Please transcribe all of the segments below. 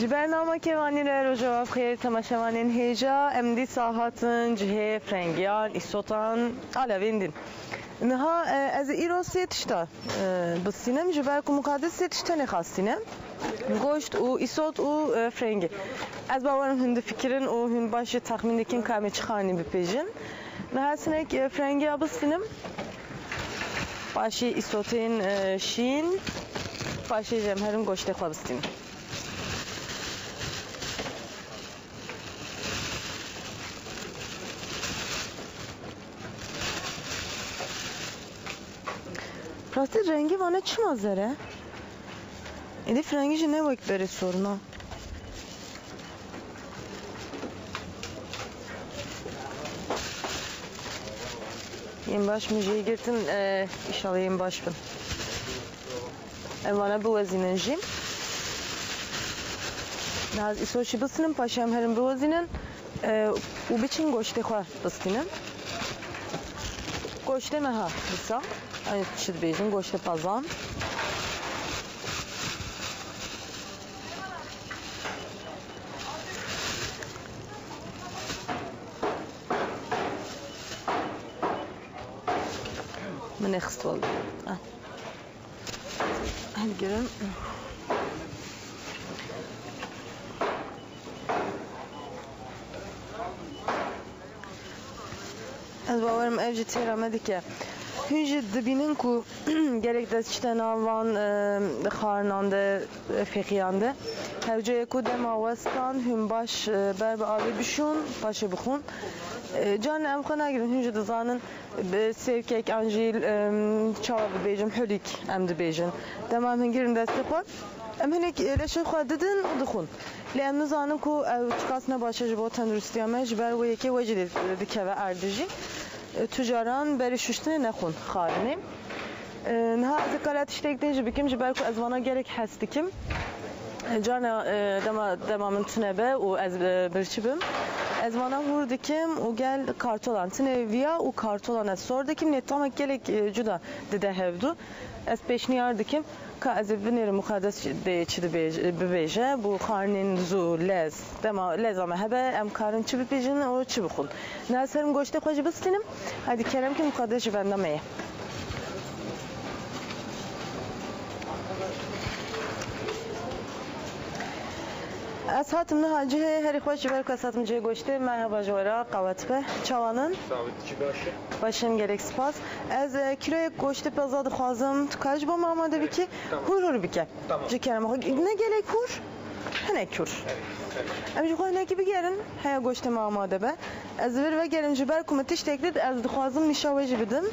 برنامه که وانی رو جواب خیر تماشاوانین هیجا امدی ساعتن جه فرنگیان ایستان علویندین نها از ایران سیتشتا بسینم جبر که مقدس سیتشتا نخواستینم گوشت و ایستاد و فرنگی از باورم هند فکرن و هند باشه تخمین دکن کمی چخانی بپیجن نه سنک فرنگی بسینم باشه ایستاتین شین باشه جمهرم گوشت خواب بسینم راستی رنگی وانه چی مازره؟ ایده فرنگیش نه وقت بره سورنا این باش میجه گرتن ایشالا این باش بن وانه بوزینن جیم ناز ایسوشی بسنم پاشم هرم بوزینن و بچین گوشت خواه بستینم گوشت مها بسا Aynı çiğ bejin goşte pazan. من اخست oldu. Hadi gelin. Az bavarım evci teramedik ya. Hünce dibinin ku gerek destişten avan xarnande fiqiyande hevceye ku demavestan hün baş berbe abi bişun paşa bixun can emkana girin hünce dizanın sevkek anjil çava bejim hülik emdi bejin demam girin destepan em hinek leşe xadidin u dixun لأن زانم کو چکاسنا باشه جبو تندرستیامه جبر و یکی وجد دکه اردجی تجاران بری ششتن نخون خارنیم نه از کالات iştekten جبکیم جبر کو از وانا gerek هستیم جانا دمامن تنبه و از برچبم از وانا vurdum و gel kartolan tnevia و kartolan az sordum ne tam gerek juda dede hevdu az peşniyardım ka az binir mukaddes de çidi bebeje bu karnin zu lez dema lez ama hebe em karın çi bebejin o çi bixun naserim goşte xoji bisinim hadi kerem ki mukaddes bendameye از هاتم نه جه هری خوش بر کساتم جه گوشته مرحبا جورا قواتبه چوانن باشم gerek spas از کیلو گوشت پزاد خوازم تو کاج با آماده بی که هور بکه جه کرم نه gerek هور هنه کور امجی خواه نه کی بگیرن هیا گوشت ما آماده به از ور و گرم جبر کمتش تکلید از خوازم نشاوج بدم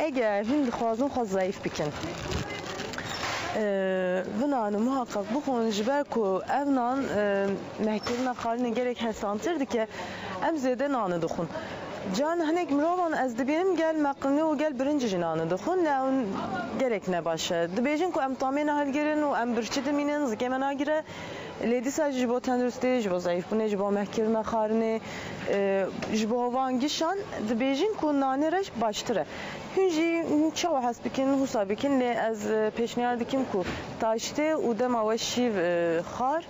eğer hindi خوازم خواست zayıf bikin bunanı muhakkak bu konu jiber ku evnan mehkirine karine gerek hesantırdı ki emzede nanı dokun can hanek mrovan az dibim gel maklını o gel birinci jinanı dokun ne gerek ne başa dibejin ku em tamen halgerin o em birçi deminin zikemena gire ledi sadece jibo tendrüste jibo zayıf bu ne jibo mehkirine karine jibo vangişan dibejin ku nane reş baştıra Hünci çava hasbikin husabikin le az peşniyardikim ku taşte u dema ve şiv xar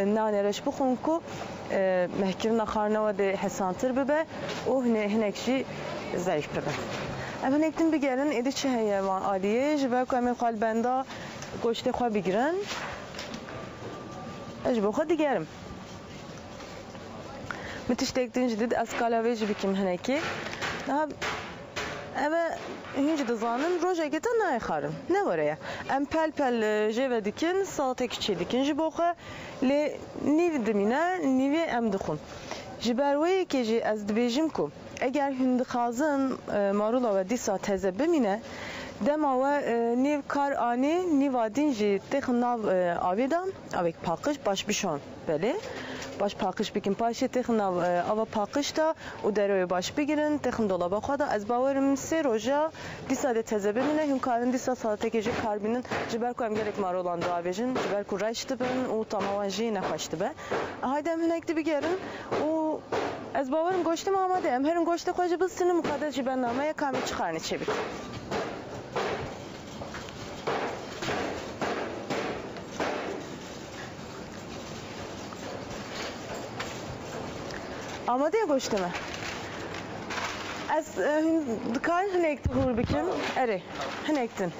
nane reş bixun ku mehkirina xarnava de hesantır bibe o hinekşi zayıf bibe. Em hinektin bigerin edi çi heye van aliye jiber ku em qalbenda goşte xwa bigirin jibo xwa digerim. Mitiştektin jidid az kalave jibikim hineki. Eve hinci dizanın rojekete ne xarın ne var ya em pel jeve dikin salata kiçi dikin jiboxa le niv dimine nivi em dixun jiberwe ki az dibejim ku eğer hindi xazın marula ve disa teze bimine dema ve niv kar ani nivadin ji texin nav avidan avek pakış baş bişon beli baş pakış bikin paşe texin nav ava pakış da o deroy baş bigirin texin dolaba xada az bavarım se roja disa de teze bimine hünkarın disa salata keci karbinin jiber ku em gerek marulan da avejin jiber ku raştı ben o tamamen ji ne xaştı be haydem hünekti bigerin o از باورم گوشتم آماده ام هرم گوشت خوش بستن مقدس جی برنامه کامی چخارنی چه بید آماده گوشتمه از دکان هنگت هور بکن اره هنگتن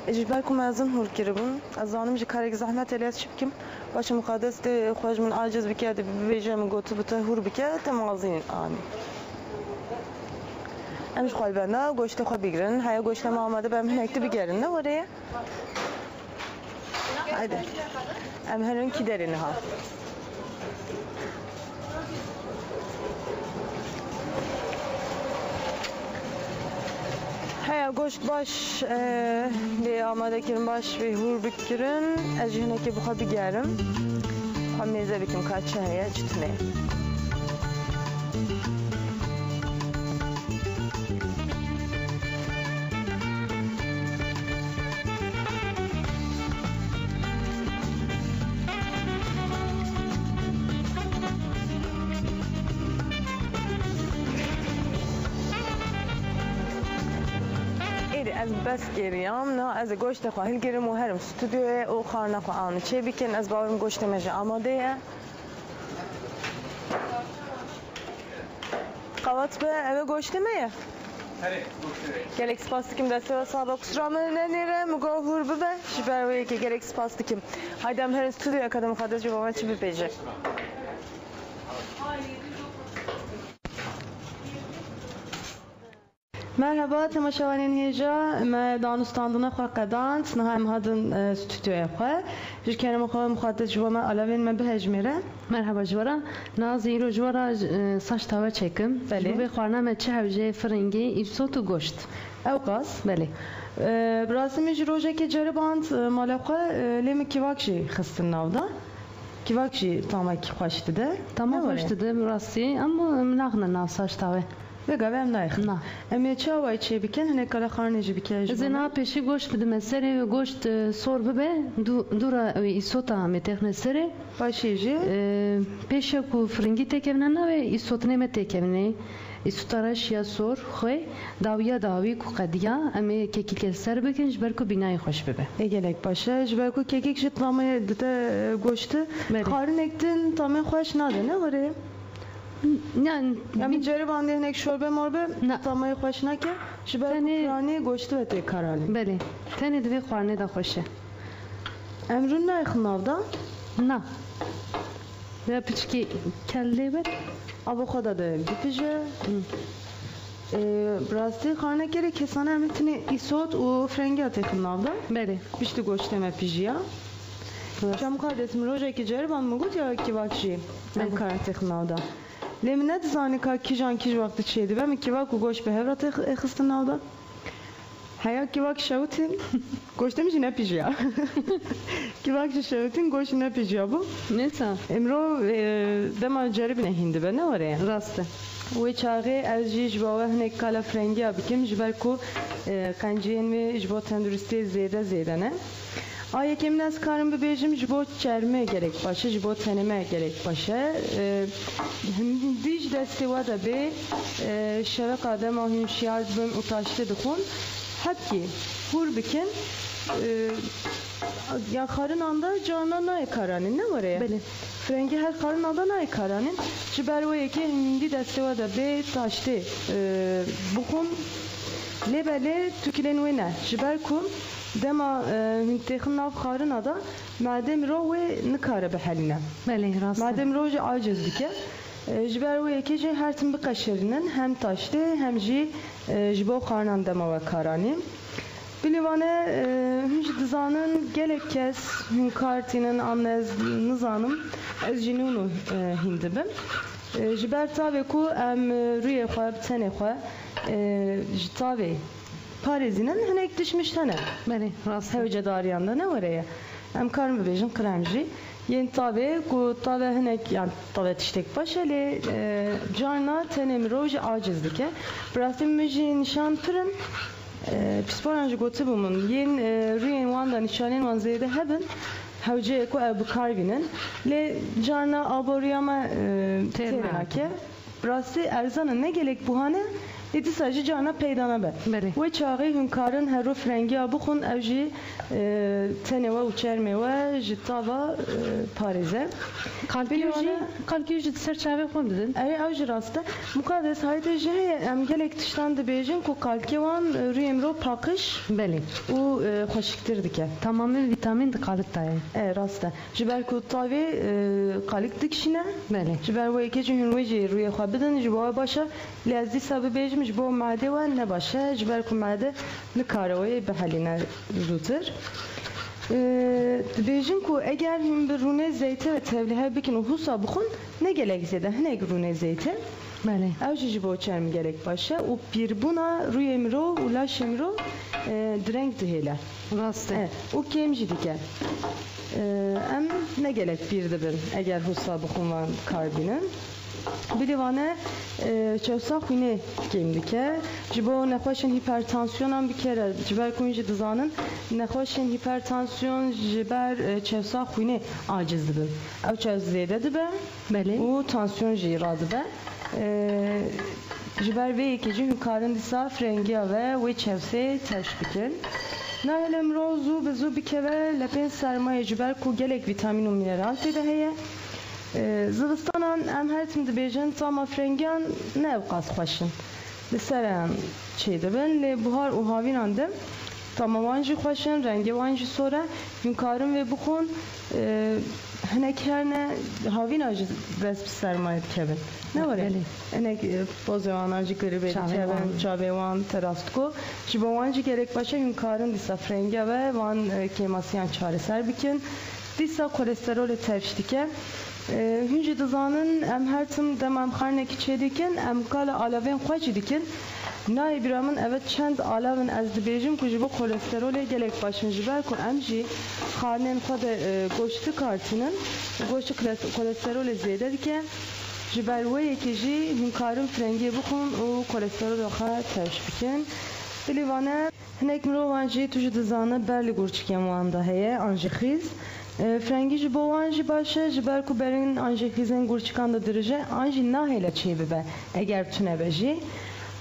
اجباركم ازن هور كربون ازانم جي كارك زحمت الياس شبكم باش مقدس دي خوج من عاجز بكاد بيجا من قوت بتهور بكاد تمازين اني امش خوال بنا گوشت خو بگیرن هيا گوشت ما آماده بهم هنگت بگیرن نه وره هيدا ام هرن کی درین ها هيا گوشت باش لی آماده کرن باش به هور بکرن از جهنه که بخواه بگیرم خواهم میزه بکن کچه هيا چطنه از بس گریم نه از گوشت خواهی گریم و هرم استودیو او خارنا خواهان چه بیکن از باورم گوشت مجه آماده قوات به اوه گوشت میه گلکس پاستیکم دسته و سابق سرامه ننیره مگاه هور ببه شبروی که گلکس پاستیکم هایدم هر استودیو اکادم خادش جوابه چی بپیجه مرحبا تماشاوانین هیجا ما دانستاندن خو قدانت نه هم هادن استودیو خو جی کنم خو مخاطب جوما علاوه من به هجمیره مرحبا جوارا نازی رو جوارا ساش تاوا چکم بله به خانم چه هوجه فرنگی ایسوت و گوشت اوقاس بله براسم جروجه که جرباند مال خو لیم کیواکشی خستن ناودا کیواکشی تاماکی خوش دیده تمام خوش دیده راستی اما مناخنا ناو ساش تاوا بگم نایخ نه امی چه وای چه بیکن هنه کلا خارنجی بیکن زنا پیشی گوشت بده مسری گوشت سور ببه دورا ایسوتا متخن سری باشیجی پیش کو فرنگی تکمنه نه ایسوت نه متکمنه ایسوتاراش یا سور خوی داویا داوی کو قدیا امی کیک سر بکنش برکو بینای خوش ببه ایگلک باشه جبرکو کیک جت نامه دته گوشت خارن اکتن تامه خوش ناده نه وره yani bir ceriban diye nek şorbe morbe tamamı خوش نکه جبر کرانی گوشت و تی karali بله تنی دوی خورنه دا خوشه امرون نه خناودا نه یا پیچکی کله بر ابو خدا ده بیپیجه براستی خانه کره کسانه میتونی ایسوت و فرنگی ati خناودا بله بیشتر گوشت ما پیجیا چم کاردتم روزه کی ceriban mı gut ya ki vakşi ben karate خناودا لمنت زانی که کیجان کیج وقت چیدی و میکی واکو گوش به هفرات خستن ناودا هیا کی واک شوتین گوش دمیجی نپیجیا کی واک شوتین گوش نپیجیا bu neyse امرو دما جرب نهینده به نه وره راسته و چاقی از جیج باوه هنک کالا فرنگی بکیم جبر کو قنجین و جبو تندرستی زیاده نه آیا که من از کارم ببیجم جبو چرمه gerek باشه جبو تنمه gerek باشه دیج دستی وادا به شبک آدم آهیم شیاد بم اتاشته دخون حتی هور بکن یا خارن anda cana nای کارانین نه وره بله فرنگی هر خارن anda nای کارانین جبر و یکی هندی دستی وادا به تاشته بخون لبله تکیلن و نه جبر کن دما منتخن ناف خارن ada madem رو نکاره به حلینه بله راسته madem رو عاجز بکه جبر و یکی جه هر تن بقشرینن هم تاشته هم جی جبو خارن دما و کارانی بلیوانه هنج دزانن gelek kes hun kartinin anlaz nizanım ez jinunu hindibim جبر tabi ku em rüye xwe tene xwe tabi Pariz'inin henek düşmüştene. بله راسته Hevce dariyanda ne var ya? Em karın bebejin kremci. Yeni tabi ku tabi henek yani tabi tiştek başeli canla tenem roji acizlike. Bıraktım müziğin nişan pırın psikolojik gotu bumun. Yeni rüyen vanda nişanen van zeyde hebben hevce ku ev bikarbinin le carna aboriyama terenake rastı erzanın ne gerek buhane dedi sadece carna peydana be ve çağı hünkarın her frengi abukhun evji teneva uçerme ve jitava Paris'e kalkiyuji ser çave xom dedin evji rastı mukaddes hayde je em gelek tiştan de bejin ku kalkivan rüyemro pakış beli u xoşiktir dike tamamen vitamin de kalıttayı rastı jiber ku tavi kalik dikşine beli jiber ve iki cihun veji rüye xabidin jiber başa lezzi sabı bejim jiber made ve ne başa jiber ku made nikaroy be haline zutur bejin ku eğer hüm bir rune zeyte ve tevlihe bikin husa bukhun ne gerek zede ne rune zeyte beli evji jiber çermi gerek başa u bir buna rüyemro ulaşemro drenk dihele rastı o kemji dike em ne gerek bir de bir eğer husa bukhun van karbinin bilivane çevsa xune kemdike jibo nexwaşin hipertansiyonan bir kere jiber kunji dizanın nexwaşin hipertansiyon jiber çevsa xune aciz dibin ev çev zêde dibe beli û tansiyon jî radibe jiber vê yekî hûkarın dîsa frengiya ve wê çevsê teş bikin nahelem ro zû bi zû bikeve lepên sermayê jiber ku gelek vitamin û mineral têde heye Zivistanan em her tim dibêjin tama frengiyan ne ev qas xweşin li ser em çê dibin lê buhar û havînan de tama wan jî xweşin rengê wan jî sor e hûn karin vê bixwin hinek her ne havîna jî dest bi sermayê dikevin ne were hinek pozê wan jî girîbê dikevin çavê wan terast ku ji bo wan jî gerek başe hûn karin dîsa frengiya ve wan kêmasiyan çareser bikin dîsa kolesterolê tevş dike Hünce dizanın em her tim dem em xarnekî çêdikin em gala alavên xwe jî dikin nayê bîra min evet çend alavên ez dibêjim ku ji bo kolesterolê gelek baş min ji ber ku em jî xarnên xwe de goştî kartînin goştî kolesterolê zêde dike ji ber wê yekê jî hûn karin frengiyê bixwin û kolesterolê xwe tevş bikin dilê wane hinek mirovan jî tu ji dizane ber li gurçikên wan de heye an jî xîz Frengi ji bo wan jî baş e ji ber ku berên an jî xîzên gurçikan de dirije an jî nahêle çê bibe eger tunebe jî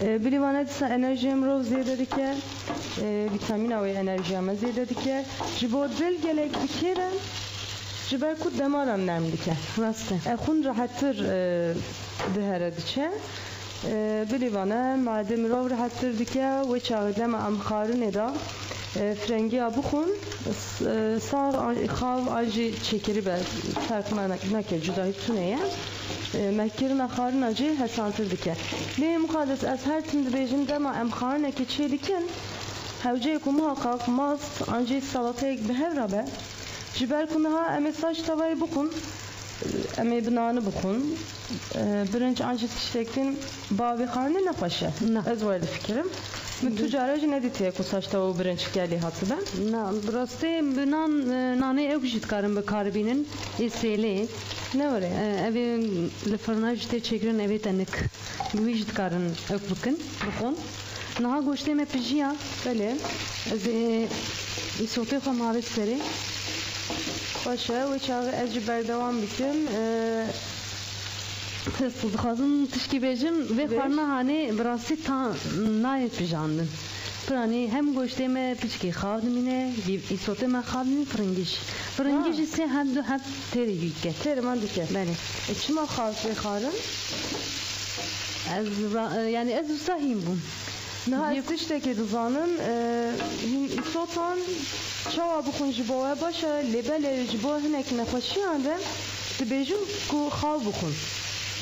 bilî wane dîsa enerjiya mirov zêde dike vîtamîna wê enerjiya me zêde dike ji bo dil gelek bikêre ji ber ku demaran nerm dike rastı xûn rahettir dihere diçe bilî wane madê mirov rahettir dike wê çaxê dema em xarinê da frengiya bixwin sağ xav acı çekeri be farkına nake cudahî tuneye mekirina xarin acı hesantir dike lê mukaddes ez her tim dibêjim dema em xarinekê çê dikin hewceyê ku muhaqqaq mast an jî salatayek bi hev rabe ji ber ku niha em ê saç tavayê bixwin em ê bi nanî bixwin birinci an jî tiştekîn bavê xarinê nexweş e ez were difikirim من تجارج ندیتیه که ساشتا و برنج کلی هاتو به؟ نه براسته بنان نانه اوجید کارم به کاربینن اسیلی نه وره اوی لفرناج ته چگرن اوی تنک ویجید کارن اوک بکن بخون نها گوشته me pijiya بله از ایسوپی خو ماوی سری باشه و چاقه از بردوام بکن Dixwazim tişkî bêjim vê xwarina hanê bi rastî ta nayê pijandin. Piranî hem goştê me piçkî xav dimîne, îsotê me xav dimîne firingî jî. Firingî jî sê hem du hem têrê dike. Têrê man dike. Belê. Çima xav vê xwarin? Ez yani ez wisa hîn bûm. Niha ez tiştekê dizanim îsotan çawa bixwin ji bo we baş e lêbelê ji bo hinek nexweşiyan de dibêjim ku xav bixwin.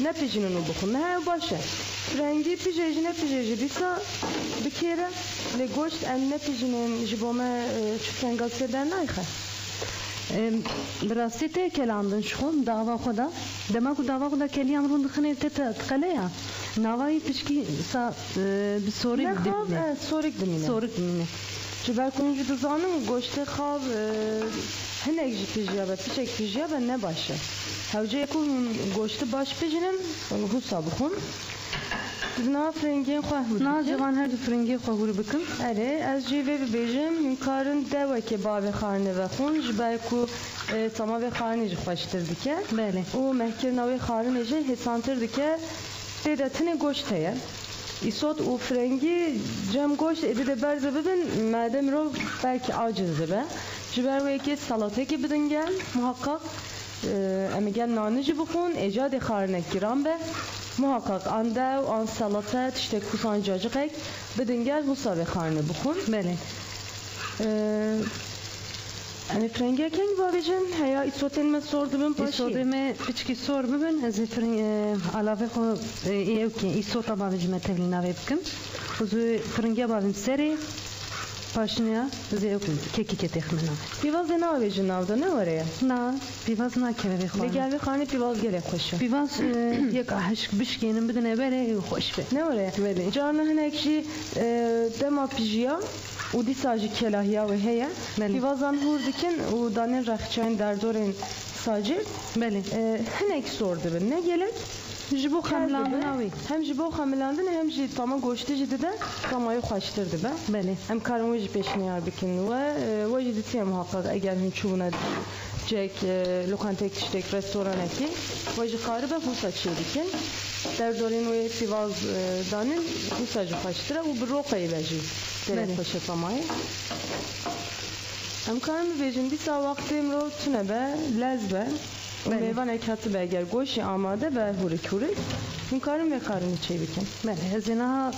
Ne pijinin o bixwin ne baş e frengî pijê ne pijê dîsa bikêre lê goşt em ne pijinin ji bo me çi frengasê der nayxe bi rastî tê kelandin ji xwe dava xwe da dema ku dava xwe da keliyan rûn dixine tê tiqele ya navayî pişkî sa bi sorik dimîne sorik dimîne ji ber ku jî dizanin goştê xav hinek jî pijiya be piçek pijiya be ne baş e hewceyê ku goştê baş pijinin husa bixwin Zina frengên xwe hûr Na dikin. civan her du frengê xwe hûr bikin. Erê ez jî vê bibêjim hûnkarin dewekê bavê xwarinê vexwin ji ber ku tama vê xwarinê jî xweştir dike. Belê. û mehkirina wê xwarinê jî hêsantir dike. Tê de tinê goşt heye. Îsot û frengî cem goşt êdî de berze bibin mede mirov belkî aciz dibe. Ji ber wê yekê salatekê bidin gel muhakkak em ê gel nanî jî bixwin êcadê xwarinek giran be. Muhakkak an dew an salate tiştek kusan cacıqek bidin gel wisa vê xwarinê bixwin. Belê. Em ê frengekeng bavêjin heya îsotên me sor dibin Îsotê me piçkî sor bibin ez ê alavê xwe êwkê îsota bavê ji me tevlî navê bikim. Xwezû frengê bavên serê paşiniya ez ê ewkim kekîkê texme navê. Pîvazê navêjin navda ne were ye? Na pîvaz nakeve vê Lê xwarin. gel vê xwarinê pîvaz gelek xweş e. Pîvaz yek hişk bişkênin bidin berê xweş be. Ne were ye? Belê. Carna hinek jî dema pîjiya û dîsa jî kelahiya wê heye. Belê. Pîvazan hûr dikin û danên rexçeyên derdorên sacî Belê. hinek sor dibin. Ne gelek? Ji bo xemlandina wê. Hem ji bo xemilandin hem jî tama goştê jî dide tamayı xweştir dibe. Belê. Em karin wê jî pêşniyar bikin we jî ditiye muhakkak eger hûn çûbûne cek lokantek tiştek restoranekî we jî xaribe hûsa çê dikin. Derdorên wê pîvaz danin hûsa jî xweştir e û bi roqeyê ve jî gelek Belê. xweş e tamayê. Em karin bibêjin dîsa wextê mirov tune be lez be û Belê. mêvanek hatibe eger goşê amade be hûrik hûrik hûn karin vê xwarinê çê bikin. Belê. Ez ê niha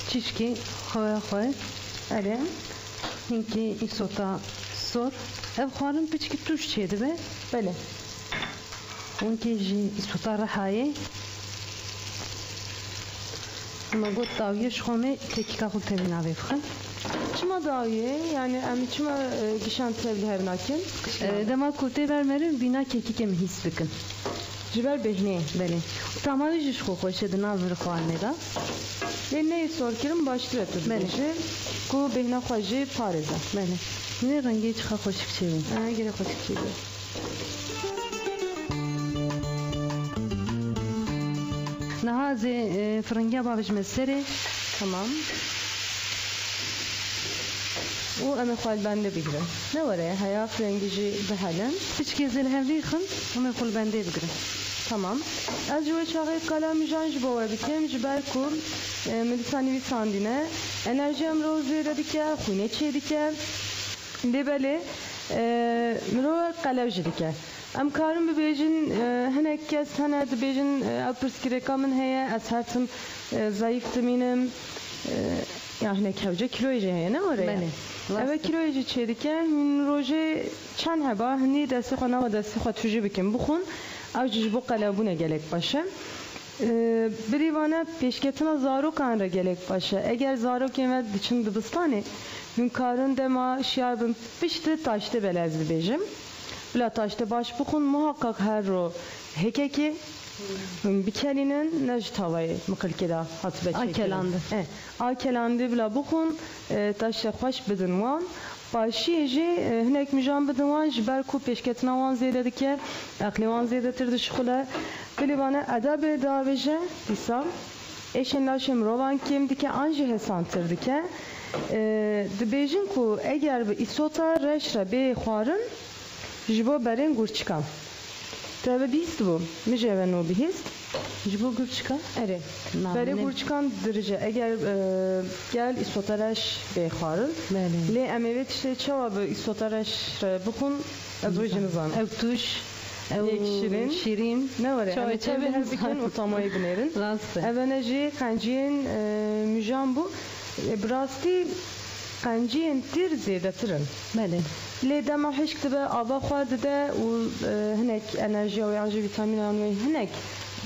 çîşkî xwe xwe Erê hinkî îsota sor. Ev xwarin piçkî tûş çê dibe. belê. Hinkî jî îsota rehayê. Ma got dawiye ji xwe me tekîka xwe tevlî navê bixin. Çima dawiye yani em çima gişan tevlî hev nakin? Dema ku tê vermerin bîna kekîkê min hîs bikin. Ji ber bêhnê. Belê. Tamavê jî ji xwe xweş e di nav vir xwarinê da. Lê neyê sor kirin baştir et Belê. dibêje ku bêhna xwe jî parêze. Belê. Nê rengê çiqa xweşik çêbin. Gelek xweşik çê be. Niha ez ê firingiya bavê ji me serê. Tamam. û em ê xwe li bendê bigirin. Ne were heya frengî jî bihelin. Piçkê ez ê li hev vîxin em ê xwe li bendê bigirin. Tamam. Ez ji wê çaxê kalemîjan ji bo we bikim ji ber ku min dîsa nivîsandîne enerjiya mirov zêde dike, xwînê çê dike. Lê belê mirov qelev jî dike. Em karin bibêjin hinek kes hene dibêjin ew pirsgirêka min heye ez her tim zayıf dimînim. Ya hinek hewce kiloyê jî heye ne were? Belê. Ev kiloyê jî çê dike hûn rojê çend heba hinî destê xwe nava destê xwe tûjî bikin bixwin ew jî ji bo qelebûnê gelek baş e. Birîvane pêşketina zarokan re gelek baş e. Eger zarokên ve diçin dibistanê hûn karin dema şiyar bin piştî taştê bele ez dibêjim. Bila taştê baş bixwin muhakkak her ro hekekî bikelînin ne ji tavayê miqilkê da hatibe çêkirin. Akelandı. Akelandı bila bixwin taştê xweş bidin wan. Başiyê jî hinek mijan bidin wan ji ber ku pêşketina wan zêde dike, eqlê wan zêdetir dişixule. Bilîvane edebê diavêje dîsa êşên laşê mirovan kêm dike an jî hêsantir dike. Dibêjin ku eger bi îsota reş re bê xwarin ji bo berên gurçikan. Te bihîst bû, mijê ve nû bihîst. Ji bo gurçika? Erê. Na, Berê ne- gurçikan dirije eger gel îsota reş bê xwarin. Belê. Lê em ê vê tiştê çawa bi îsota reş re bixwin ez wê jî nizanim. Ew tuş. Ew Yek şirin. şîrîn. Ne were? Çawa Em ê çavê çavê her bikin nizanim. û tamayê binêrin. Rast e. Evene jî qenciyên mijan bû bi rastî qenciyên tir zêdetirin. Belê. Lê dema hişk dibe ava xwe dide û hinek enerjiya wê an jî vîtamînan wê hinek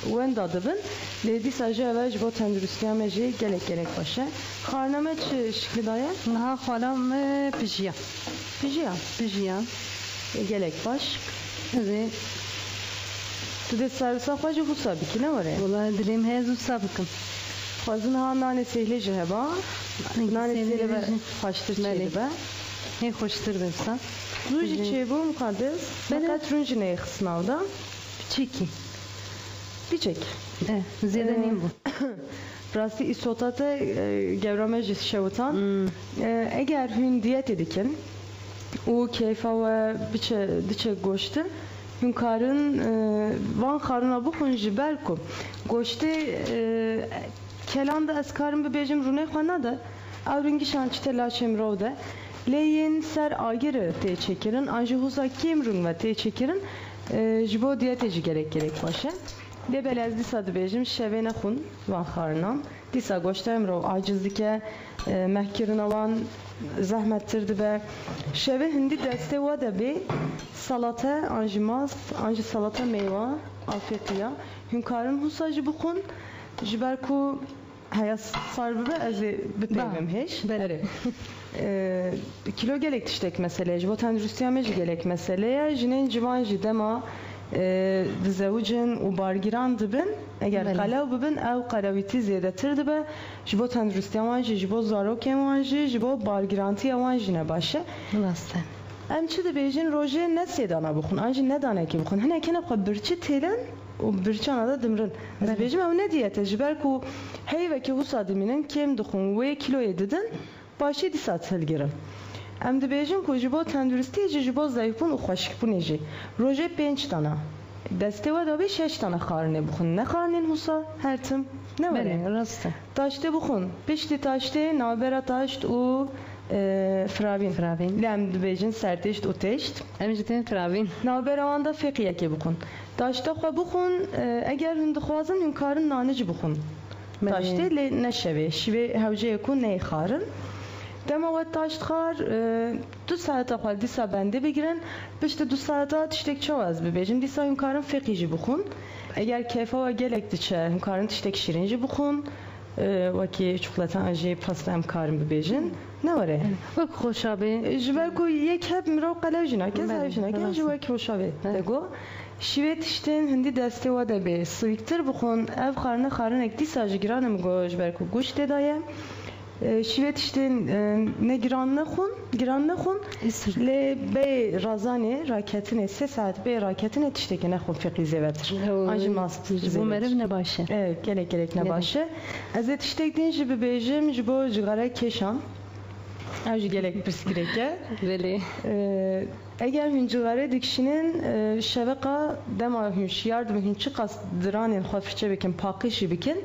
wenda dibin. Lê dîsa jî ev ji bo tenduristiya me jî gelek baş e. Xwarina me çi şiklî daye? Niha xwala me pijiya. Pijiya. Pijiya. Gelek baş. Ez ê Tu dê servisa xwe jî wisa bikî ne were? Valla dilêm heye zû sa bikim. Xwezin ha nanê sêhlê jî heba. Nanê sêhlê ve xweştir çê Belê. dibe. Hê xweştir be sa. Rû jî çêbû muqaddes. Belê. Feqet rûn jî neyxistin avda. Piçikî. Biçek. Zêde nîm bû. براستی ایسوتات گرامج شوتان اگر هن دیت دیکن و کیفا و بچه گوشته هن کارن وان خارنا بخون جبر کو گوشته کلان da از کارم ببیجم رونه خوانا da اورنگی شانچ تلاشم رو ده لیین سر آگره تی çekirin anji husa kimrun ve تی çekirin jibo diyeteci gerek başı de belezdi sadı bejim şevene xun van xarnan disa goştem ro acizlike mehkirin alan zahmettirdi ve şeve hindi deste wa da be salata anjimaz anji salata meyva afiyetiya hünkarın husacı bukun jiberku hayat sarbi be ez bipevim heş بله kilo gelek tiştek meseleye jibo tendrüstiyameci gelek meseleye jinin civan jidema dizevcin u bargiran dibin eğer qalav bibin ev qalaviti ziyadetir dibe jibo tendrüstiyaman jibo zarokyaman jibo bargiranti yaman jine başı درسته em çi dibêjin rojê ne sedana bixun an jî ne danekî bixun hinekî ne xwe birçî têlin û birçana da dimrin ez dibêjim ew ne diyete ji ber ku heyvekî wisa dimînin kêm dixun wê kiloyê didin başê dîsa hilgirin em dibêjin ku ji bo tenduristiyê jî ji bo zayıfbûn û xweşikbûnê jî rojê 5 tana destê we da bê 6 tane xarinê bixun ne xarinên wisa her tim ne were بله درسته taştê bixun piştî taştê navbera taşt û فراوین لام دبیجن سرتشت و تشت امجتن فرابین نابراوان دا فقیه که بخون داشته خو بخون اگر هند خوازن هن کارن نانج بخون داشته ل نشوه شوه هوجه یکون نه خارن دما و داشت خار 2 saat خال دیسا بنده بگیرن پشت 2 saat تشتک چواز ببیجن دیسا هن کارن فقیجی بخون اگر کیفا و گلک دیچه هن کارن تشتک شیرینجی بخون وکی چوکلتا آجی پاستا هم کارم ببیجن نه وره وک خوشابه جبر کو یک هب مرو قلاو جنا که زایف جنا که جوک خوشابه دگو شیوت işten hindi deste wa da be suiktir buxun ev xarna ekdi sajı giranım go jber ku guş dedaye şivet işten ne giran ne xun le be razane raketine 3 saat be raketine tişteki ne xun fiqi zevetir anji mast bu merev ne başı evet gerek ne başı azet iştekten jibe bejim jibo jigara keşan Avcı gelek piskireke. Veli. Eğer hüncüvere dikişinin şeveka dema hünşiyar dibin hünçi qas diranin xafifçe bikin pakışı bikin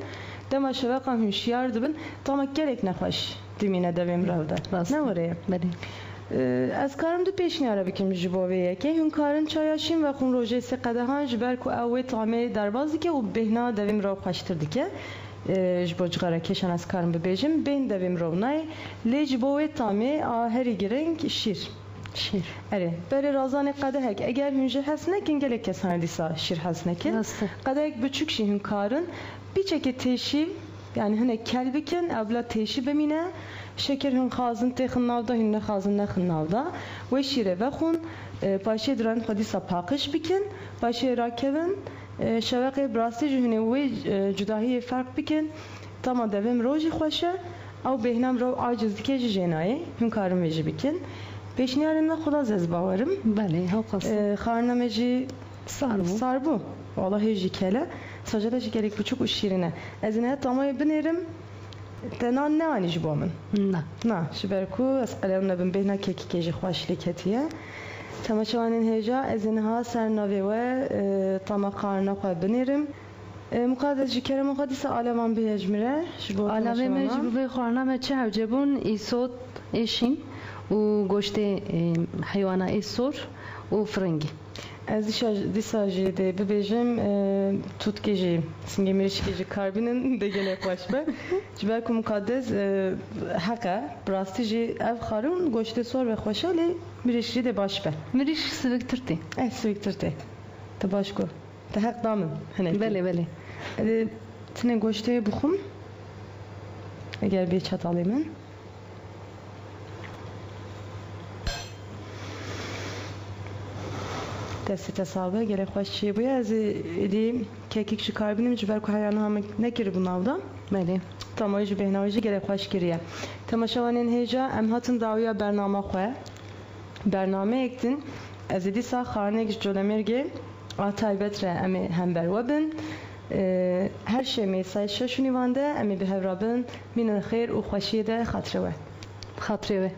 dema şeveka hünşiyar dibin tamak gerek nexweş dimine devim ravda. Ne var ya? Veli. Ez karim du peşniyara bikim ji bo vê yekê hûn karin çayaşîn ve xûn rojê sê qedehan ji ber ku ew wê tamê derbas dike û bêhna devêm raw xweştir dike ji bo cixara kêşan ez karim bibêjim bên devêm raw nayê lê ji bo wê tamê a herî giring şîr erê berê razanê qedehek eger hûn jî hes nekin gelek kes hene dîsa şîr hes nekin qedehek biçûk jî hûn karin bîçekê têşî yani hinek kel bikin evla têşî bimîne şeker hün xazın texin navda hün ne xazın nexin navda ve şire ve xun paşe duran xadisa paqış bikin paşe rakevin şevaqe brasti jüne ve cudahi fark bikin tamam devim roji xoşe ew behnam ro aciz dike jenaye hün karım veji bikin peşniyarımda xuda zez bavarım bale haqas xarnameci sarbu vallahi jikele sajada jikerek buçuk uşirine ezine tamam binerim تنان نه آنیش با من نه شبرکو از قلم نبیم بهنا ککی کجی خوش لیکتیه تماشاوانین هجا از اینها سرناوی و تماقارنا خواه بنیرم مقادس جکرم مقادس آلمان بیجمره آلمان مجبور خورنامه چه هجبون ایسوت ایشین و گوشت حیوانا ایسور و فرنگی Ez disajı de bebejim tutkeci singemirişkeci karbinin de gene başbe. Ciber ku mukaddes haka prastici ev xarun goşte sor ve xoşali mirişki de başbe. Miriş sıvıktırtı. Sıvıktırtı. Ta başko. Ta hak damın. Bele. Tine goşte buxum. Eğer bir çatalayım. دستی تصابه گره خوشی باید از ایدی کیک کاربینیم جبر که هیانه همه نکری بناودا بله تمایج بهنامجی گره خوش کریه تماشاوانین هیجا ام هاتن داویا برنامه خواه برنامه اکتین از ایدی سا خارنه گش جولمرگی آتای بتره امی هم بر وبن her şey mesaj şunivande emi bi hevrabın min xeyr u xoşiye de xatıre خاطره